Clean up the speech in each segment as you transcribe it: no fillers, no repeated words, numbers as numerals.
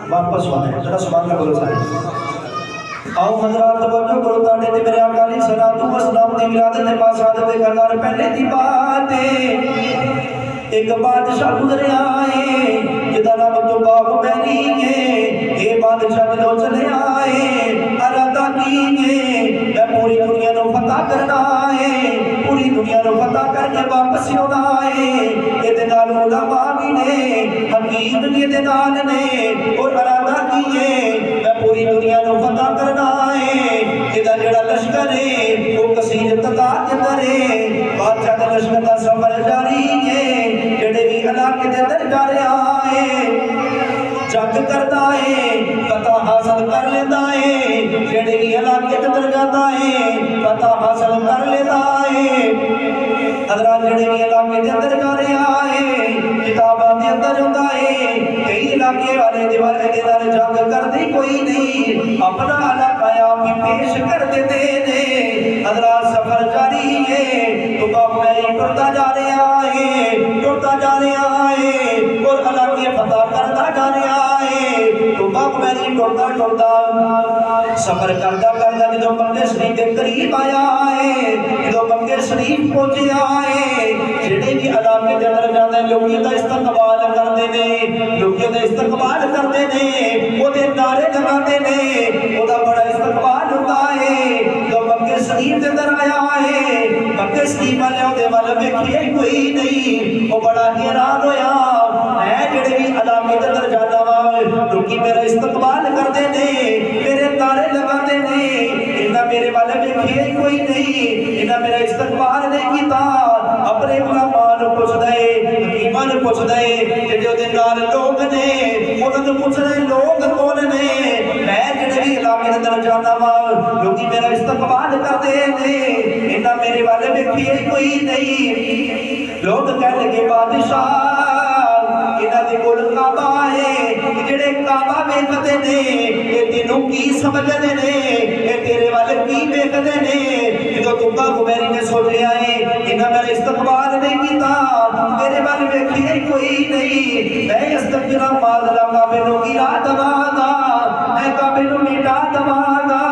واپس ہونا ہے. ذرا سبحان اللہ بولو سارے. آؤ حضرات توجہ کرو تانے تے میرے آقا علیہ الصلوۃ والسلام دی ولادت دے پاس آدم دے گھر پہلے دی بات ہے. ایک بادشاہ گزریا ہے جدا نام تو باپ بہنی ہے. یہ بادشاہ جدو چلے آئے ارادہ کیے میں پوری دنیا نو فتح کرنا ہے, پوری دنیا نو فتح کر کے واپس ہونا ہے. یہ نال علماء بھی نے حکیم بھی یہ نال نے اور ارادہ کیے میں پوری دنیا نو فتح کرنا ہے. یہ جڑا لشکر ہے وہ کثیر تعداد کے اندر ہے. بادشاہ کا لشکر کا سفر جاری ہے. جڑے بھی علاقے دے اندر جا رہا ہے جنگ کرتا ہے فتح حاصل کر لیتا ہے. جڑے بھی علاقے دے اندر جاتا ہے فتح حاصل کر لیتا ہے. حضرات جڑے بھی علاقے دے اندر جا رہا ہے کتاباں دے اندر ہوتا ہے کئی علاقے والے دیوارے دے اندر جنگ کرتے کوئی نہیں اپنا علاقہ آپ ہی پیش کر دیتے ہیں. حضرات سفر جاری ہے تو باپ میں ٹرتا جا رہا ہے, ٹرتا جا رہا ہے اور علاقے فتح کرتا جا رہا ہے. تو باپ میں ٹرتا ٹرتا سفر کرتا کرتا جدو مکہ شریف کے قریب آیا ہے, جدو مکہ شریف پہنچیا ہے جڑے بھی علاقے دے اندر جاندے لوگوں دا استقبال کرتے ہیں, لوگوں دا استقبال کرتے ہیں, وہ دے نعرے لگاتے ہیں, وہ دا بڑا استقبال ہوتا ہے. جو مکہ شریف دے اندر آیا ہے مکہ شریف والے دے والے ویکھے کوئی نہیں, وہ بڑا حیران ہویا میں جڑے بھی علاقے دے اندر جانا وا لوکی میرا استقبال کرتے ہیں, میرے نعرے لگاتے ہیں, انہاں میرے والے ویکھے کوئی نہیں, انہاں میرا استقبال نہیں کیتا. اپنے علماء نو پوچھ دے حکیماں نو پوچھ دے جڑے دے نال لوگ نے انہاں نو پوچھ دے لوگ کون نے میں جڑے بھی علاقے دے اندر جانا وا لوکی میرا استقبال کرتے ہیں, انہاں میرے والے ویکھے کوئی نہیں. لوگ کہنے لگے بادشاہ انہاں دے کول کعبہ ہے, جڑے کعبہ ویکھدے نے اے تینوں کی سمجھدے نے, اے تیرے والے کی ویکھدے نے. جدوں تو باپ میری نے سوچیا ہے انہاں میرا استقبال نہیں کیتا, میرے والے ویکھے کوئی نہیں, میں استغفر ماذا کعبے نو گرا دواں گا, میں کعبے نو مٹا دواں گا.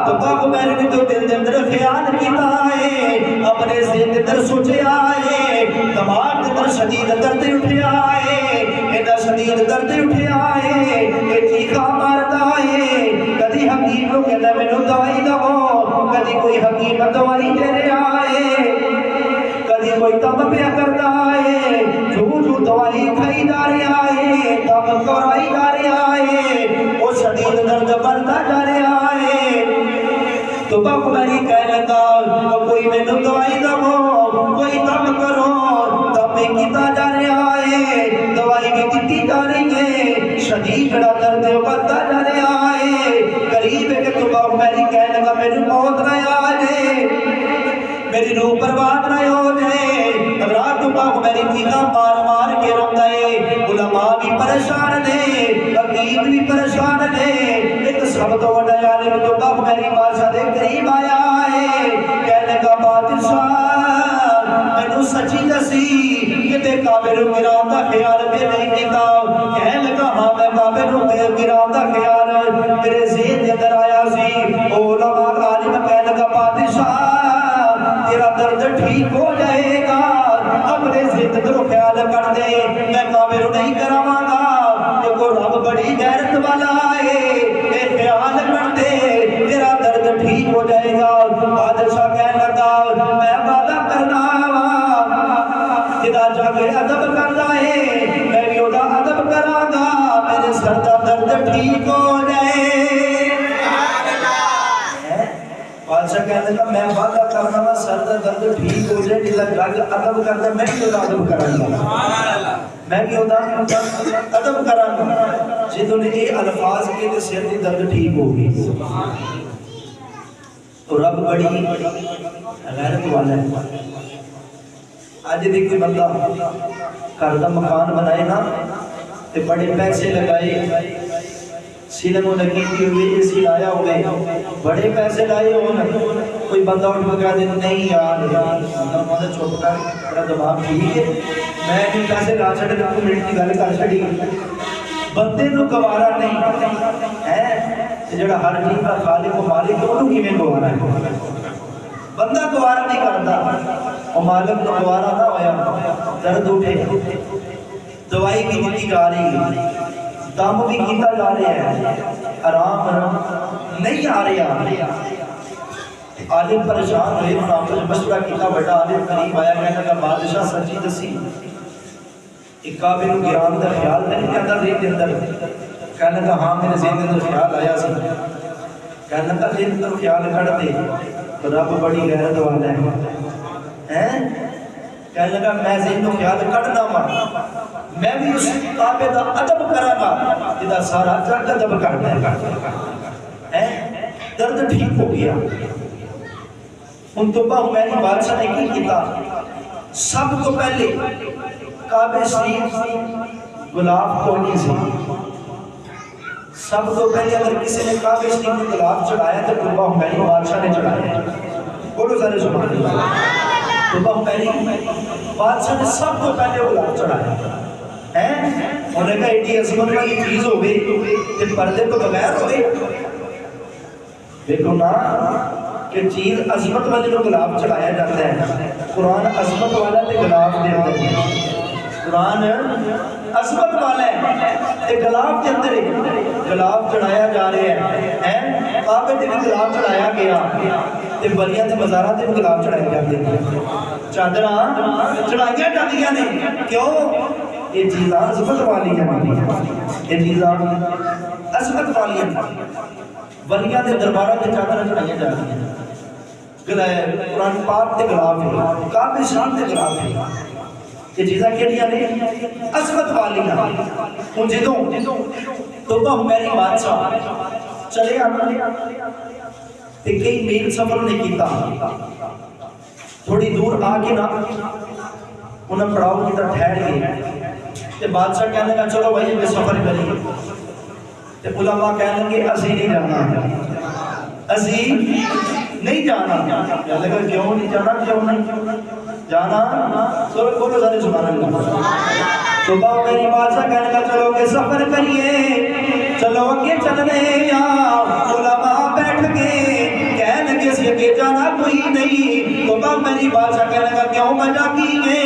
تو باپ میری نے تو دل دے اندر خیال کیتا ہے, اپنے ذہن دے اندر سوچیا ہے, دماغ دے اندر شدید درد اٹھیا ہے, ایڈا شدید درد اٹھیا ہے, اے چیخا مارتا ہے. کدی حکیم نو کہندا مینوں دوائی دو, کدی کوئی حکیم دوائی دے رہا ہے, کدی کوئی تم پیا کرتا ہے, جو دوائی کھائی جا رہا ہے, تم کرائی جا رہا ہے, وہ شدید درد بڑھتا جا رہا ہے. تو باپ میری کہنے لگا کوئی مینوں دوائی دو, کوئی تم کرو. تم کیتا جا رہا ہے, دوائی بھی کیتی جا رہی ہے, شدید بڑا درد بڑھتا جا رہا ہے. قریب ہے کہ تو باپ میری کہنے لگا میری موت نہ آ جائے, میری روح برباد نہ ہو جائے. رات تو باپ میری چیخا مار مار کے روتا ہے. علماء بھی پریشان نے, حکیم بھی پریشان نے. ایک سب تو بڑا عالم تو باپ میری بادشاہ دے قریب آیا ہے, کہنے کا بادشاہ مینوں سچی دسی کہ تے کعبے نو گراؤں دا خیال بھی نہیں کیتا. کہنے لگا ہاں میں کعبے نو گراؤں دا خیال میرے ذہن دے اندر آیا سی. علماء عالم کہنے لگا بادشاہ تیرا درد ٹھیک ہو جائے گا, اپنے ذہن دے خیال کر دے, میں کعبے نو نہیں کراواں گا. جو رب بڑی غیرت والا ہے, اے خیال کر دے تیرا درد ٹھیک ہو جائے گا. بادشاہ کہنے لگا میں وعدہ کرنا جدا جا کے ادب کردا ہے میں بھی اودا ادب کراں گا, میرے سر دا درد ٹھیک ہو جائے. بادشاہ کہنے لگا میں وعدہ کرنا وا سر دا درد ٹھیک ہو جائے, جدا جا کے ادب کردا میں بھی اودا ادب کراں گا, میں بھی اودا ادب کراں گا. جدوں نے یہ الفاظ کے تے سر دی درد ٹھیک ہو گئی. تو رب بڑی غیرت والا ہے. آج بھی کوئی بندہ گھر کا مکان بنائے نا تے بڑے پیسے لگائے, سیلنگ لگی ہوئی اے سی لایا ہوئے, بڑے پیسے لائے ہونا, کوئی بندہ اٹھ کے کہہ دے نہیں یار بندہ چھوٹ کر میرا دماغ ٹھیک ہے, میں بھی پیسے لا چھڑے تو منٹ کی گل کر چھڑی, بندے نو گوارا نہیں ہے جڑا ہر چیز کا خالق و مالک انہوں کیویں گوارا ہے بندہ گوارا نہیں کرتا اور مالک تو گوارا نہ ہویا درد اٹھے دوائی بھی دیتی جا رہی ہے دم بھی کیتا جا رہا ہے آرام نہیں آ رہا عالم پریشان ہوئے انہوں نے مشورہ کیتا بڑا عالم قریب آیا کہنے لگا بادشاہ سچی دسی ایک کعبے کو گران کا خیال نہیں کہتا ذہن کے اندر کہنے لگا ہاں میرے ذہن کے اندر خیال آیا سی کہنے لگا ذہن کے اندر خیال کھڑ دے تو رب بڑی غیرت والا ہے کہنے لگا میں ذہن کو خیال کھڑنا ماں میں بھی اس کعبے کا ادب کرا گا جدا سارا جگ ادب کرنا ہے درد ٹھیک ہو گیا ان تو بہمانی بادشاہ نے کی کیتا سب کو پہلے کعبے شریف گلاب توڑی سے سب کو پہلے اگر کسی نے کعبے شریف میں گلاب چڑھایا تو بہمانی بادشاہ نے چڑھایا بولو سارے سبحان اللہ تو بہمانی بادشاہ نے سب کو پہلے گلاب چڑھایا انہوں نے کہا ایڈی عظمت والی چیز ہو گئی کہ پردے تو بغیر ہو گئی دیکھو نا کہ چیز عظمت والی کو گلاب چڑھایا جاتا ہے قرآن عظمت والا تے گلاب دے اندر قرآن عظمت والا ہے تے گلاب کے اندر گلاب چڑھایا جا رہا ہے کعبے تے بھی گلاب چڑھایا گیا تے بلیاں تے بازاراں تے بھی گلاب چڑھائے جاتے ہیں چادراں چڑھائیاں جاندیاں نے کیوں یہ چیزاں عظمت والی ہیں یہ چیزاں عظمت والی ہیں ولیاں دے درباراں تے چادراں چڑھائیاں جا رہی ہیں قرآن پاک تے گلاب ہے کعبے شریف تے گلاب ہے یہ چیزاں کیڑیاں نے عظمت والی ہیں ہن جدوں تو میری بادشاہ چلے آنا تے کئی میل سفر نے کیتا تھوڑی دور آ کے نا انہیں پڑاؤ کی طرف ٹھہر گئے تے بادشاہ کہنے لگا چلو بھائی یہ سفر کریے تے علماء کہنے لگے اسی نہیں جانا اسی نہیں جانا کہنے لگا کیوں نہیں جانا کیوں نہیں جانا سو بولو سارے سبحان اللہ تو میری بادشاہ کہنے لگا چلو کہ سفر کریے چلو اگے چلنے یا علماء بیٹھ کے کہنے لگے سی اگے جانا کوئی نہیں تو میری بادشاہ کہنے لگا کیوں مجا کیے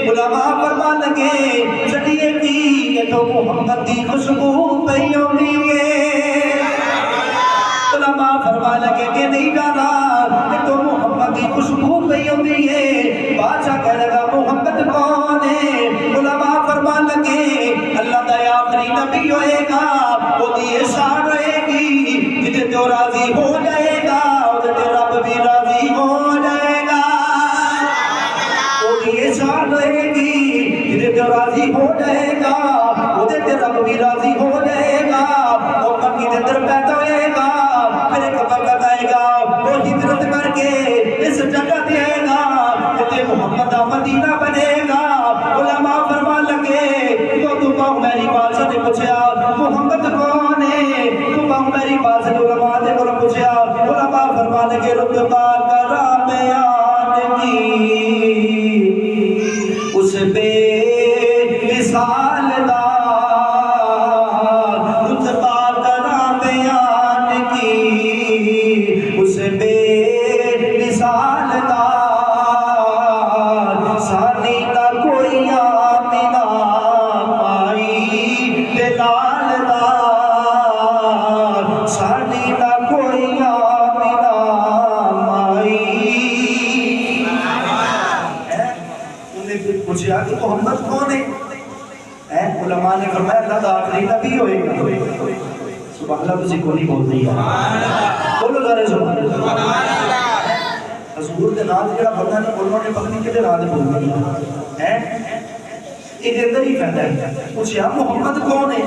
علماء فرمان لگے چلیے کی یہ تو محمد دی خوشبو پئی ہونی ہے علماء فرمان لگے کہ نہیں جانا یہ تو محمد دی خوشبو پئی ہونی ہے بادشاہ کہنے لگا محمد کون ہے علماء فرمان لگے اللہ دا آخری نبی ہوئے گا وہ دی شان رہے گی جدے تو راضی ہو جائے گا جدے رب بھی راضی ہو جائے گا وہ دی شان رہے گی جدے تو راضی ہو جائے گا جدے رب بھی راضی ہو جائے گا وہ مکی دے در پیدا ہوئے گا پھر ایک وقت آئے گا وہ ہجرت کر کے اس جگہ دے گا جدے محمد مدینہ بنے گا علماء فرمان لگے تو میری بادشاہ نے پوچھا محمد کون ہے تو میری بادشاہ نے علماء نے پوچھا علماء فرمان لگے رتبہ کرا بیان کی اس بے مثال دا رتبہ کرا بیان کی اس بے مثال دا سانی دا کوئی آمینہ مائی دلال دا سانی دا کوئی آمینہ مائی انہیں پھر پوچھا کہ محمد کون ہے علماء نے فرمایا اللہ دا آخری نبی ہوئے گا سبحان اللہ تسی کو نہیں بولتی ہے بولو ذرا سبحان اللہ حضور دے نام جڑا بندہ نہیں بولنا نے پتنی کدے راہ دے بولنی ہے یہ اندر ہی کہتا ہے پوچھا محمد کون ہے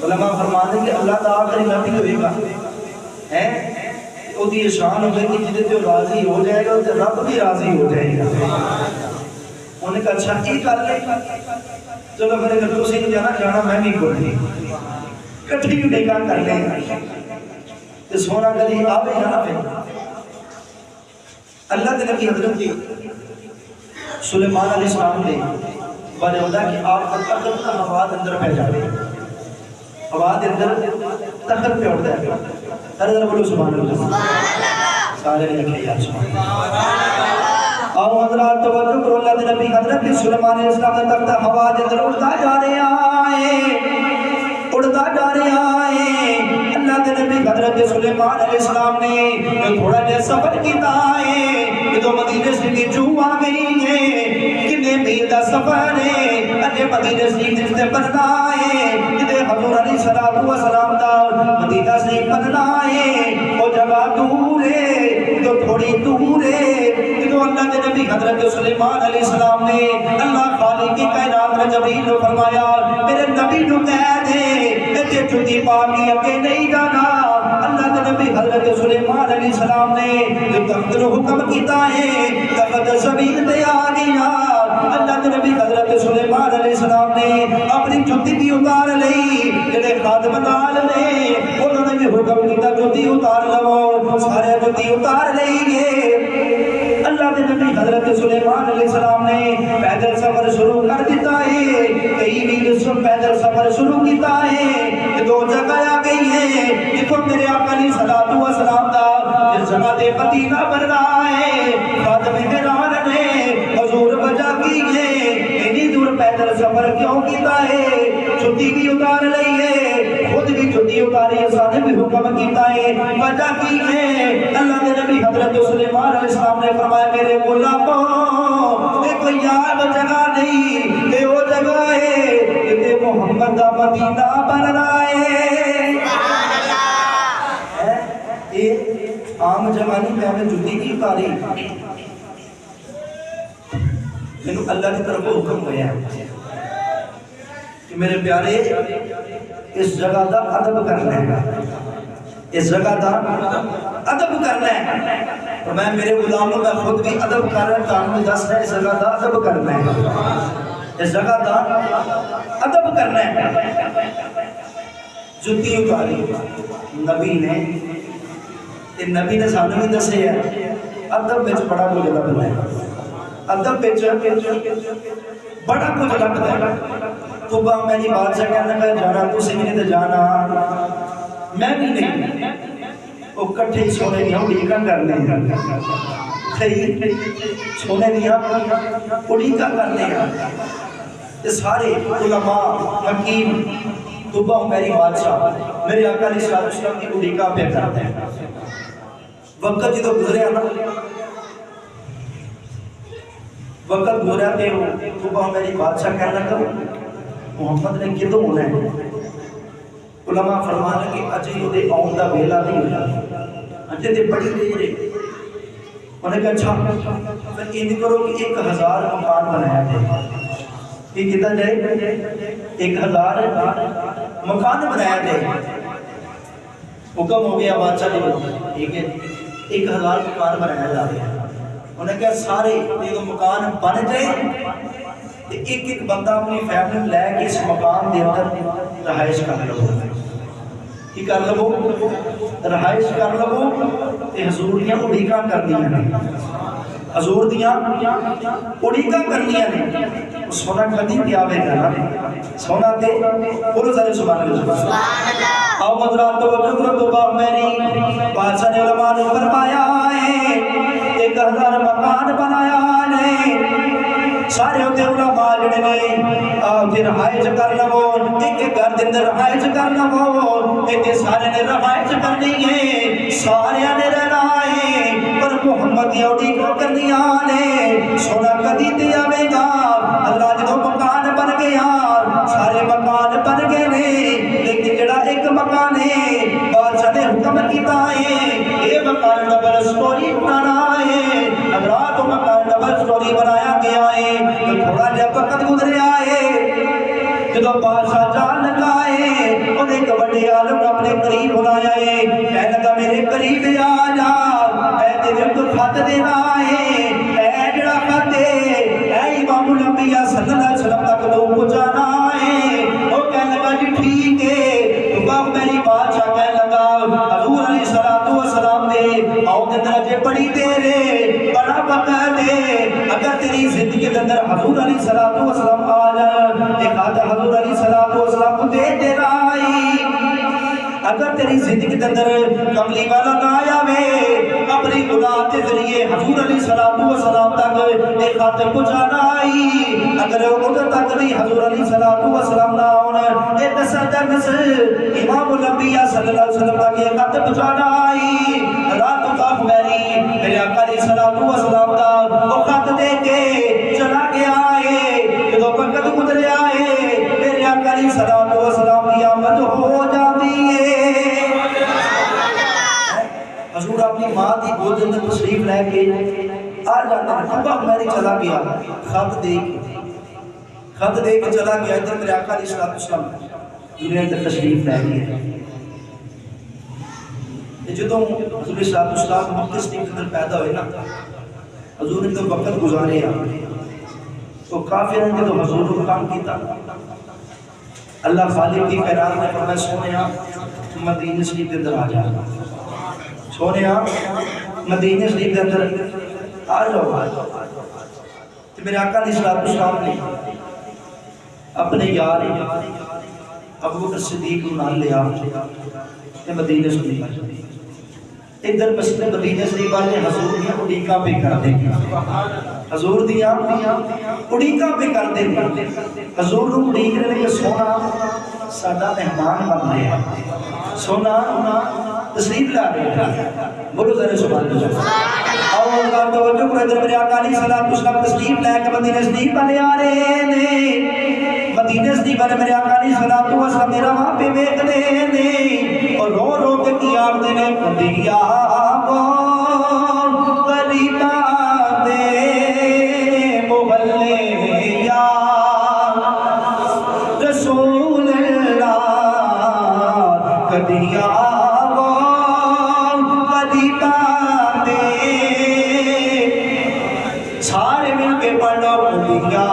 علماء فرماتے کہ اللہ دا آخری نبی ہوئے گا وہ دی شان ہوگی کہ جدے تے راضی ہو جائے گا تے رب بھی راضی ہو جائے گا انہوں نے کہا اچھا یہ کر لے چلو پھر اگر تسی نہیں جانا میں بھی کوئی نہیں کٹھی ڈیگا کر لیں تے سونا کدی آوے نہ آوے اللہ کے نبی حضرت دی سلیمان علیہ السلام نے بنے ہوتا کہ آپ کا قدم کا مواد اندر پہ جاتے آواز اندر تخت پہ اٹھتا ہے. ذرا بولو سبحان اللہ. سارے نے کہا یا سبحان اللہ. آؤ حضرات توجہ کرو. اللہ کے نبی حضرت سلیمان علیہ السلام کا تخت ہوا کے اندر اڑتا جا رہا ہے, اڑتا جا رہا ہے. اللہ کے نبی حضرت سلیمان علیہ السلام نے تھوڑا جا سفر کیتا ہے. جو مدینے سے جو آ گئی ہے, کتنے میل کا سفر ہے. اجے مدینے سے جس نے بننا ہے, جدے حضور علیہ السلام دا مدینہ سے بننا ہے, وہ جگہ دور ہے, تو تھوڑی دور ہے. جو اللہ کے نبی حضرت سلیمان علیہ السلام نے اللہ خالق کی کائنات نے جبریل کو فرمایا میرے نبی کو کہہ دے کہ جوتی پاکی اگے نہیں جانا. اللہ کے نبی حضرت سلیمان علیہ السلام نے تخت کو حکم کیتا ہے تخت زمین تے آ گیا. اللہ کے نبی حضرت سلیمان علیہ السلام نے اپنی جوتی بھی اتار لئی. جڑے خادم نال نے انہوں نے بھی حکم کیتا جوتی اتار لو, سارے جوتی اتار لئی گے. اللہ کے نبی حضرت سلیمان علیہ السلام نے پیدل سفر شروع کر دیتا ہے. کئی میل سے پیدل سفر شروع کیتا ہے. دو جگہ آ گئی ہے جتوں میرے آقا علیہ الصلوۃ والسلام دا جس جگہ تے مدینہ بن رہا ہے. خادم حیران نے حضور وجہ کی ہے اتنی دور پیدل سفر کیوں کیتا ہے. جوتی بھی اتار لئی ہے, خود بھی جوتی اتاری ہے, ساتھ بھی حکم کیتا ہے وجہ کی ہے. اللہ کے نبی حضرت سلیمان علیہ السلام نے فرمایا میرے غلاموں یہ کوئی یاد جگہ نہیں, یہ وہ جگہ ہے کہ محمد دا مدینہ بن رہا ہے. یہ عام جگہ نہیں, میں نے جوتی نہیں اتاری, لیکن اللہ کی طرف حکم ہوا ہے کہ میرے پیارے اس جگہ دا ادب کرنا ہے, اس جگہ دا ادب کرنا ہے. تو میں میرے غلاموں میں خود بھی ادب کر رہا ہوں, تانوں دس ہے اس جگہ دا ادب کرنا ہے, اس جگہ دا ادب کرنا ہے. جوتی اتاری نبی نے, تے نبی نے سانوں بھی دسے ہے ادب وچ بڑا کچھ لبدا ہے, ادب وچ بڑا کچھ لبدا ہے. تو با میری بادشاہ کہنا کہ جانا تسی نہیں تے جانا میں بھی نہیں, وہ کٹھے سونے دیا اڑیکا کرنے ہیں, صحیح سونے دیا اڑیکا کرنے ہیں. یہ سارے علماء حکیم طبع میری بادشاہ میرے آقا علیہ السلام کی اڑیکا پہ کرتے ہیں. وقت جدو گزریا نا, وقت گزریا تے طبع میری بادشاہ کہنا کہ محمد نے کدوں ہونا ہے. علماء فرمانا کہ اجے وہ دے آن دا ویلا نہیں ہویا, اجے تے بڑی دیر ہے. انہوں نے کہا اچھا پھر یہ کرو کہ 1000 مکان بنایا جائے. یہ کتنا جائے 1000 مکان بنایا جائے. حکم ہو گیا بادشاہ نے, ٹھیک ہے 1000 مکان بنایا جا رہا ہے. انہوں نے کہا سارے یہ مکان بن جائے ایک ایک بندہ اپنی فیملی لے کے اس مقام دے اندر رہائش کر لو. کی کر لو, رہائش کر لو. تے حضور دیاں اڑیکاں کردیاں نے, حضور دیاں اڑیکاں کردیاں نے. سونا کدی تے آوے گا نا, سونا تے بولو سارے سبحان اللہ. آؤ حضرات توجہ کرو. تو با میری بادشاہ نے علماء نے فرمایا ہے 1000 مکان بنایا نے. سارے ہوتے علماء جڑے نے آتے رہائش کر لو, ایک ایک گھر دے اندر رہائش کر لو. ایتے سارے نے رہائش کرنی ہے, سارے نے رہنا ہے, پر محمد یوڈی کو کرنی آنے. سونا کدی تے آوے گا. اللہ جدو مکان بن گیا, سارے مکان بن گئے نے, لیکن جڑا ایک مکان ہے بادشاہ نے حکم کیتا ہے یہ مکان ڈبل سٹوری بنانا ہے. حضرات مکان ڈبل سٹوری بنایا گیا ہے. تھوڑا جا وقت گزریا ہے, جدو بادشاہ جان لگا ہے انہیں ایک بڑے عالم اپنے قریب بلایا ہے. کہنے لگا میرے قریب آ جا, میں تیرے کو خط دینا ہے. اے جڑا خط ہے اے امام الانبیاء صلی اللہ علیہ وسلم تک لوگ پہنچانا ہے. وہ کہنے لگا جی ٹھیک ہے. تو میری بادشاہ کہنے لگا حضور علیہ السلام نے آؤ کے درجے بڑی دیر ہے, بڑا وقت ہے. اگر تیری زندگی کے اندر حضور علیہ السلام آ جائے, ایک آدھا حضور علیہ السلام کو دے دے رائی اگر تیری زندگی کے اندر کملی والا نہ آوے اپنی اولاد کے ذریعے حضور علیہ السلام تک ایک خط پہنچانا آئی اگر ادھر تک بھی حضور علیہ السلام نہ ہونا ایک نسل امام الانبیاء صلی اللہ علیہ وسلم تک ایک خط پہنچانا آئی رات کاف میری میرے آقا علیہ السلام دا وہ خط دے کے چلا گیا ہے جدو وقت گزرے آئے میرے آقا علیہ السلام کی آمد ہو جاتی ہے حضور اپنی ماں کی گود اندر تشریف لے کے آ جاتا ہے ابا میری چلا گیا خط دے کے چلا گیا ادھر میرے آقا علیہ السلام دنیا اندر تشریف لے گیا جدوں حضور صلی اللہ علیہ وسلم مکہ کے اندر پیدا ہوئے نا حضور نے تو وقت گزارے تو کافروں نے تو حضور کو کام کیتا اللہ خالق کی خیرات نے فرمایا سونیا مدینہ شریف کے اندر آ جا سونیا مدینہ شریف کے اندر آ جاؤ تو میرے آقا علیہ السلام نے اپنے یار ابو بکر صدیق کو نال لیا کہ مدینہ شریف ادھر مسجد مدینہ شریف والے حضور دیاں اڑیکاں پہ کر دیں حضور دیاں اڑیکاں پہ کر دیں حضور کو اڑیک رہے کہ سونا ساڈا مہمان بن رہا ہے سونا تشریف لا رہے ہیں بولو ذرا سبحان اللہ آؤ اللہ توجہ کرو ادھر میرے آقا علیہ السلام تشریف لے کے مدینہ شریف والے آ رہے ہیں مدینہ شریف والے میرے آقا علیہ السلام میرا وہاں پہ ویکھدے ہیں اور رو رو کے کی آمدے نے کدیا غریباں دے محلے یا رسول اللہ کدیا غریباں دے سارے مل کے پڑھو کدیا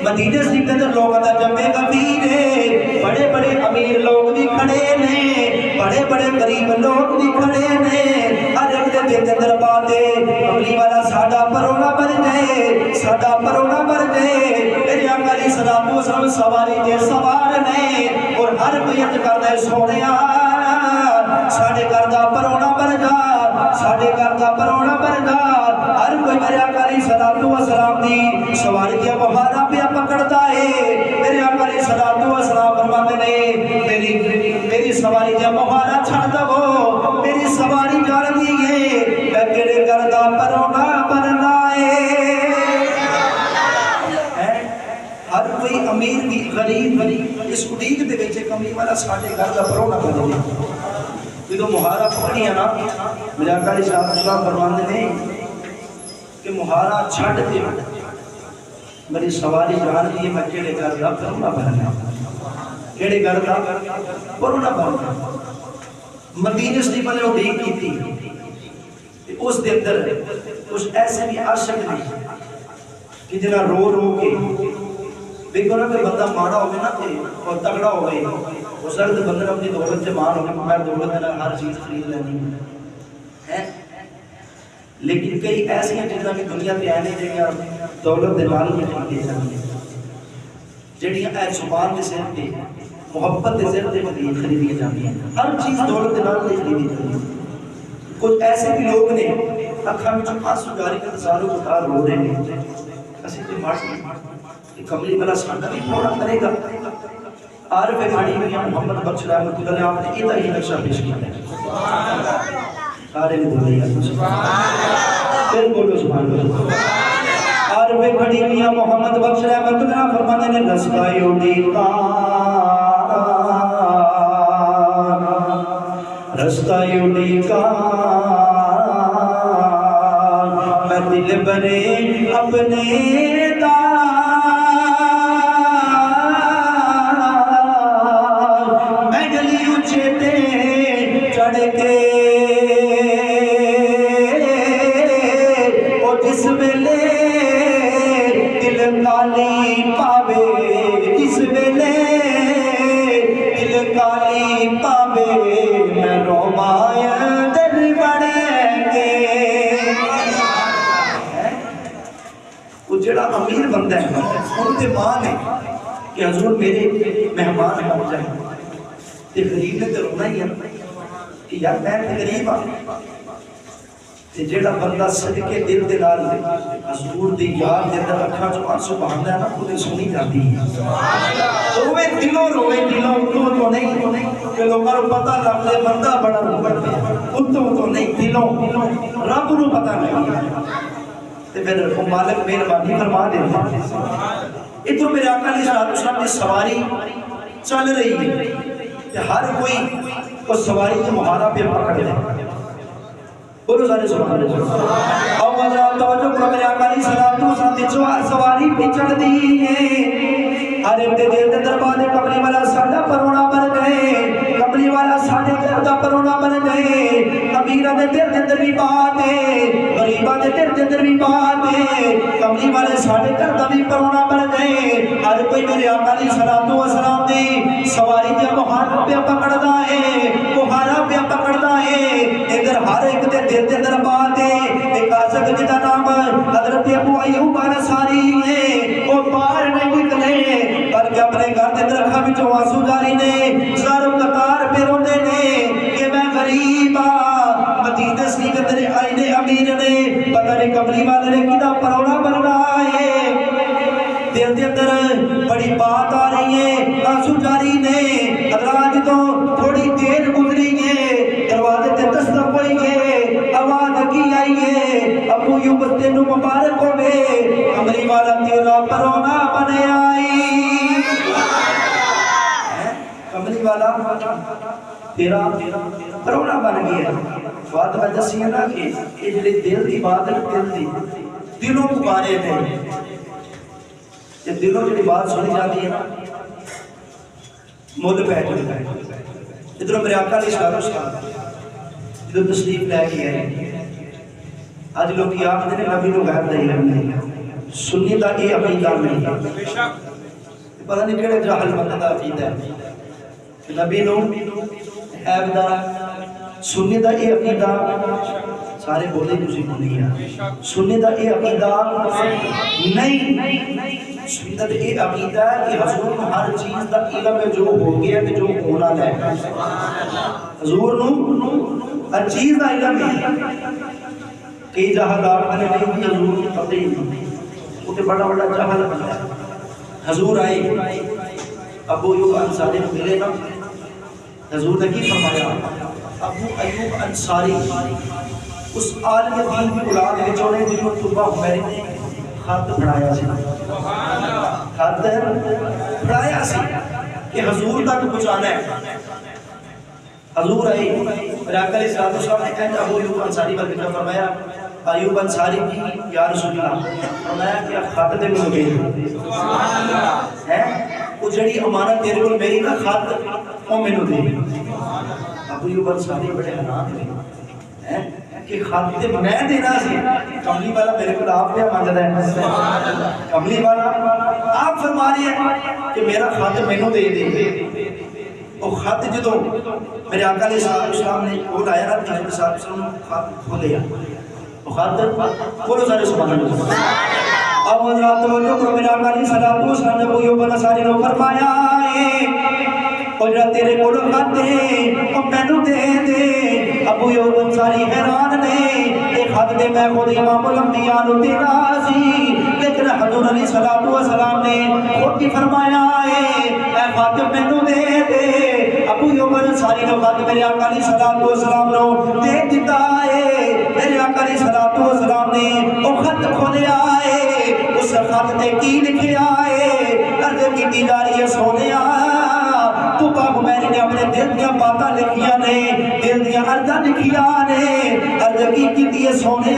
مدینہ شریف کے اندر لوگ اندر جمعے کبیر ہے بڑے بڑے امیر لوگ بھی کھڑے ہیں بڑے بڑے غریب لوگ بھی کھڑے ہیں ہر ایک دے دل اندر باتے کملی والا ساڈا پرونا بن جائے ساڈا پرونا بن جائے میرے آقا علیہ السلام سواری دے سوار نے اور ہر کوئی عرض کردا ہے سونیا ساڈے گھر دا پرونا بن جا ساڈے گھر دا پرونا بن جا ہر کوئی میرے آقا علیہ السلام دی سواری دیا بہارا پہ پکڑتا ہے میرے آقا علیہ السلام فرماتے نے میری سواری دیا بہارا چھڑ دو میری سواری جان دی ہے میں کیڑے گھر دا پرونا بننا ہے ہر کوئی امیر بھی غریب اس اڑیک دے وچ کملی والا ساڈے گھر دا پرونا بن جائے جدوں مہارا پکڑی ہے نا میرے آقا علیہ السلام فرماتے نے کہ مہارا چھڑ دے میری سواری جان دی میں کیڑے گھر دا پرونا بننا کیڑے گھر دا پرونا بننا مدینہ شریف والے اڑیک کیتی اس دے اندر کچھ ایسے بھی عاشق نہیں کہ جنہاں رو رو کے دیکھو نا کہ بندہ ماڑا ہوگی نا اور تگڑا ہوگی اس وقت بندہ اپنی دولت سے مان ہوگی میں دولت میں ہر چیز خرید لینی ہے لیکن کئی ایسی ہیں جنہاں کی دنیا پہ آنے جنہاں دولت دے نال نہیں خریدی جاتی جنہاں اے زبان دے سر پہ محبت دے سر پہ خریدی جاتی ہیں ہر چیز دولت دے نال نہیں خریدی جاتی کچھ ایسے بھی لوگ نے اکھاں میں جو آنسو جاری کا تصالو اتار رو رہے ہیں اسی کوئی مارٹ کملی والا ساڈا بھی پورا کرے گا عارف کھڑی ہوئی محمد بخش رحمۃ اللہ علیہ آپ نے یہ نقشہ پیش کیا ہے سارے نے بولے پھر بولو سبحان اللہ عارف کھڑی ہوئی محمد بخش رحمۃ اللہ فرماتے نے رسوائی اڑیتا رستہ اڑیکا میں دل برے اپنے دا میں گلی اچھے تے چڑھ کے او جس ویلے دل کالی پاوے جس ویلے دل کالی پاوے میں رومایا در بڑھیں گے وہ جڑا امیر بندہ ہے ان کے ماں نے کہ حضور میرے مہمان بن جائیں تے غریب نے تے رونا ہی ہے کہ یار میں تے غریب ہاں تے جڑا بندہ صدقے دل دے نال حضور دی یاد دے اندر اکھاں چوں آنسو بہاندا ہے نا وہ سنی جاتی ہے روے دلوں تو نہیں کہ لوگوں کو پتہ لگ جائے بندہ بڑا روتا ہے اتوں تو نہیں دلوں رب نو پتہ نہیں تے پھر وہ مالک مہربانی فرما دیتا ادھر میرے آقا علیہ السلام کی سواری چل رہی ہے کہ ہر کوئی اس سواری کے مہارا پہ پکڑ لے بولو سارے سبحان اللہ اور حضرات توجہ کرو میرے آقا علیہ السلام کی سواری پہ چڑھ دی ہے ہر ایک دے دل دے دربار کملی والا ساڈا پرونا بن گئے کملی والا ساڈے گھر دا پرونا بن گئے امیراں دے دل دے اندر بھی بات ہے غریباں دے دل دے اندر بھی بات ہے کملی والے ساڈے گھر دا بھی پرونا بن گئے ہر کوئی میرے آقا علیہ السلام دی سواری تے مہارا پہ پکڑدا ہے مہارا پہ پکڑدا ہے ادھر ہر ایک دے دل دے اندر بات ہے ایک عاشق جدا نام حضرت ابو ایوب انصاری ہے وہ باہر نہیں نکلے بلکہ اپنے گھر دے اندر اکھاں وچوں آنسو جاری نے زارو قطار پہ روندے نے کہ میں غریب ہاں مدینہ شریف کے اندر آئے نے امیر نے پتہ نہیں کملی والے نے کدا پرونا بن رہا ہے دل دے اندر بڑی بات آ رہی ہے آنسو جاری نے حضرات تو تھوڑی دیر گزری ہے دروازے تے دستک ہوئی ہے آواز کی آئی ہے ابو ایوب تینوں مبارک ہوے کملی والا تیرا پرونا بنے آئی کملی والا تیرا پرونا بن گیا بات میں دسی ہے نا کہ یہ جڑی دل دی بات ہے دل دی دلوں پکارے نے یہ دلوں جڑی بات سنی جاتی ہے نا مول پہ جاتا ہے ادھر میرے آقا علیہ السلام ادھر تشریف لے کے آئے آج لوگ کی آنکھ دینے نبی لوگ غیر نہیں لگنے سنی دا یہ عقیدہ نہیں پتہ نہیں کہڑے جاہل بندہ عقیدہ ہے کہ نبی نو عیب دا سنی دا یہ عقیدہ سارے بولے کسی کو نہیں ہے سنی دا یہ عقیدہ نہیں سنی دا یہ عقیدہ ہے کہ حضور کو ہر چیز دا علم ہے جو ہو گیا کہ جو ہونا ہے حضور نو ہر چیز دا علم ہے کئی جہاں آپ نے نہیں کہ حضور کی پتہ ہی نہیں وہ کہ بڑا بڑا جہاں بنا حضور آئے ابو ایوب انصاری ملے نا حضور نے کی فرمایا ابو ایوب انصاری اس عالم دین کی اولاد کے چوڑے دن میں طبع حمیری نے خط پڑھایا سی خط پڑھایا سی کہ حضور تک پہنچانا ہے حضور آئی راکہ علیہ السلام نے کہا ابو ایوب انصاری پر کیا فرمایا ایوب انصاری کی یا رسول اللہ فرمایا کہ خط دے میں گئی ہے وہ جڑی امانت تیرے کو میری نا خط وہ میں دے ابو ایوب انصاری بڑے حیران ہوئے کہ خط میں دینا سی کملی والا میرے کو آپ پہ مانگتا ہے کملی والا آپ فرما رہے ہیں کہ میرا خط مینوں دے دے وہ خط جدو میرے آقا علیہ السلام نے وہ لایا نا کہ حضرت صاحب وسلم خط کھولیا وہ خط کھولو سارے سبحان اللہ اب حضرات توجہ کرو میرے آقا علیہ السلام نے ابو ایوب انصاری نے فرمایا اور جڑا تیرے کول خط ہے او مینوں دے دے ابو ایوب انصاری حیران نے یہ خط دے میں خود امام الانبیاء نو دینا سی لیکن حضور علیہ السلام نے خود ہی فرمایا ہے اے خط مینوں دے دے ابو ایوب انصاری نے خط میرے آقا علیہ السلام نو دے دیتا ہے میرے آقا علیہ السلام نے وہ خط کھولیا ہے اس خط تے کی لکھیا ہے عرض کیتی جا رہی ہے سونیا تو پاک میری نے اپنے دل دیا باتاں لکھیاں نے دل دیا عرضہ لکھیا نے عرض کی سونے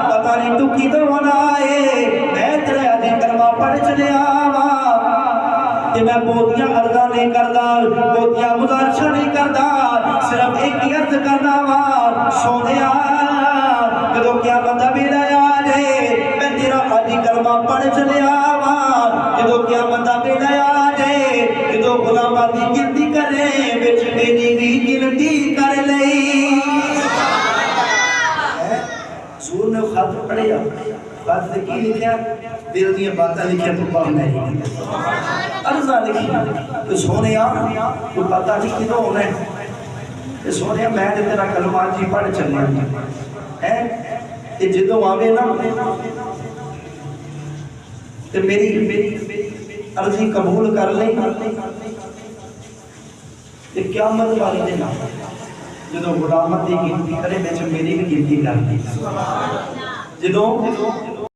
پتہ نہیں تو کی تو آئے میں تیرے عزی کلمہ پڑھ چلے کہ میں بہتیاں عرضہ نہیں کردا بہتیاں گزارشاں نہیں کردا صرف ایک ہی عرض کرنا وا سونے جدو کیا بندہ بھی لیا جے میں تیرا عزی کلمہ پڑھ چلے جدو کیا بندہ بھی لیا جے جدو غلامہ دی گنتی کرے بچ میری بھی گنتی کر لئی سور نے خط پڑھیا خط سے کی لکھیا دل دیا باتیں لکھیا تو پاہ نہیں عرضہ لکھیا تو سونے تو پتہ نہیں کدو ہونا ہے سونے میں تیرا کلمہ جی پڑھ چلنا ہے جدو آوے نا تو میری عرضی قبول کر لیں قیامت والی دن جدو غلامت دی گنتی کرے میں میری بھی گنتی کر دی جدو